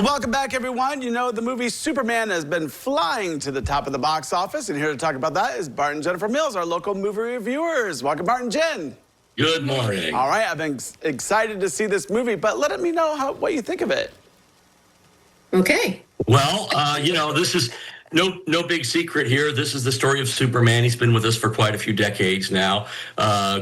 Welcome back, everyone. You know, the movie Superman has been flying to the top of the box office, and here to talk about that is Bart and Jennifer Mills, our local movie reviewers. Welcome, Bart and Jen. Good morning. All right, I've been excited to see this movie, but let me know what you think of it. Okay. Well, you know, this is no big secret here. This is the story of Superman. He's been with us for quite a few decades now,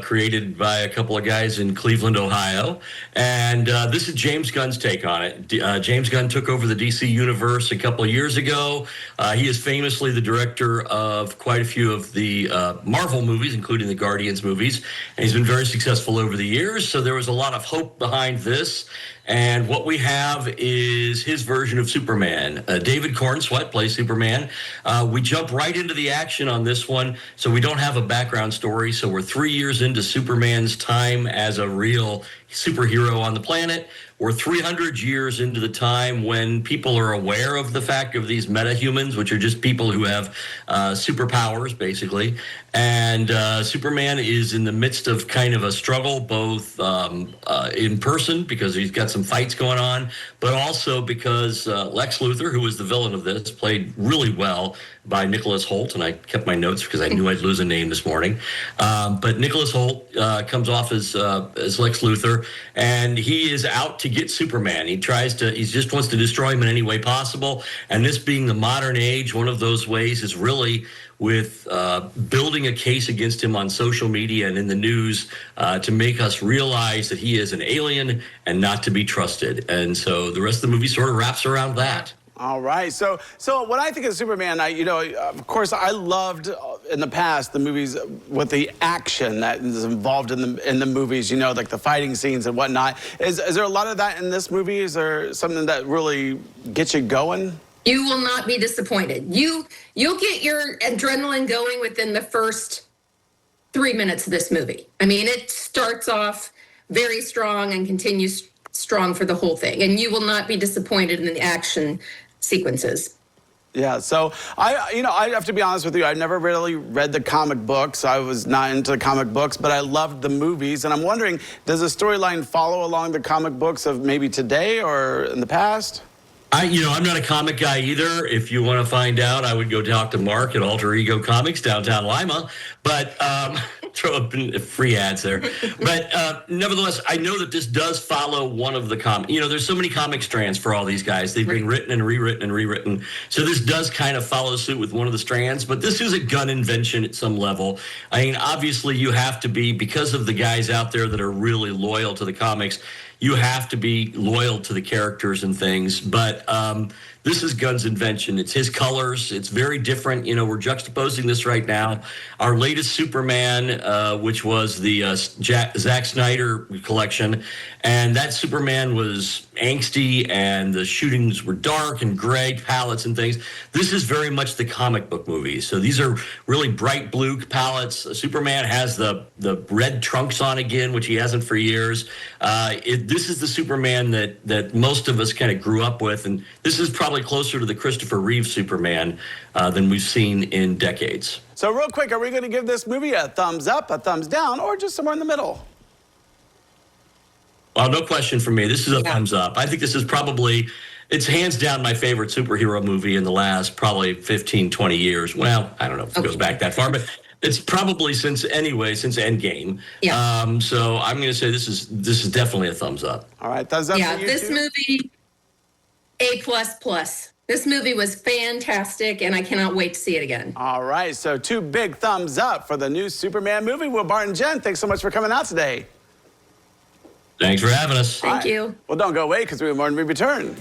created by a couple of guys in Cleveland, Ohio. And this is James Gunn's take on it. James Gunn took over the DC universe a couple of years ago. He is famously the director of quite a few of the Marvel movies, including the Guardians movies. And he's been very successful over the years. So there was a lot of hope behind this. And what we have is his version of Superman. David Cornsweet plays Superman. We jump right into the action on this one, so we don't have a background story. So we're 3 years into Superman's time as a real superhero on the planet. We're 300 years into the time when people are aware of the fact of these metahumans, which are just people who have superpowers, basically. And Superman is in the midst of kind of a struggle, both in person, because he's got some fights going on, but also because Lex Luthor, who was the villain of this, played really well by Nicholas Hoult, and I kept my notes because I knew I'd lose a name this morning. But Nicholas Hoult comes off as Lex Luthor, and he is out to get Superman. He just wants to destroy him in any way possible. And this being the modern age, one of those ways is really with building a case against him on social media and in the news to make us realize that he is an alien and not to be trusted. And so the rest of the movie sort of wraps around that. All right. So when I think of Superman, of course, I loved in the past the movies with the action that is involved in the movies. You know, like the fighting scenes and whatnot. Is there a lot of that in this movie? Is there something that really gets you going? You will not be disappointed. You'll get your adrenaline going within the first 3 minutes of this movie. I mean, it starts off very strong and continues strong for the whole thing, and you will not be disappointed in the action sequences. Yeah, so I have to be honest with you. I never really read the comic books. I was not into comic books, but I loved the movies. And I'm wondering, does the storyline follow along the comic books of maybe today or in the past? I'm not a comic guy either. If you want to find out, I would go talk to Mark at Alter Ego Comics, downtown Lima. But throw up free ads there. But nevertheless, I know that this does follow one of the comics. There's so many comic strands for all these guys. They've been written and rewritten and rewritten. So this does kind of follow suit with one of the strands. But this is a Gunn invention at some level. I mean, obviously, you have to be, because of the guys out there that are really loyal to the comics, you have to be loyal to the characters and things. But this is Gunn's invention. It's his colors. It's very different. We're juxtaposing this right now. Our latest Superman, which was the Zack Snyder collection, and that Superman was angsty and the shootings were dark and gray palettes and things. This is very much the comic book movies. So these are really bright blue palettes. Superman has the red trunks on again, which he hasn't for years. This is the Superman that most of us kind of grew up with, and this is probably closer to the Christopher Reeve Superman than we've seen in decades. So real quick, are we going to give this movie a thumbs up, a thumbs down, or just somewhere in the middle? Well, no question for me. This is a thumbs up. I think this is it's hands down my favorite superhero movie in the last probably 15, 20 years. Well, I don't know if it goes back that far, but it's probably since Endgame. Yeah. So I'm going to say this is definitely a thumbs up. All right, thumbs up. Yeah, for you this too? movie, A++. This movie was fantastic, and I cannot wait to see it again. All right, so 2 big thumbs up for the new Superman movie. Well, Bart and Jen, thanks so much for coming out today. Thanks for having us. Thank you. Well, don't go away because we have more when we return.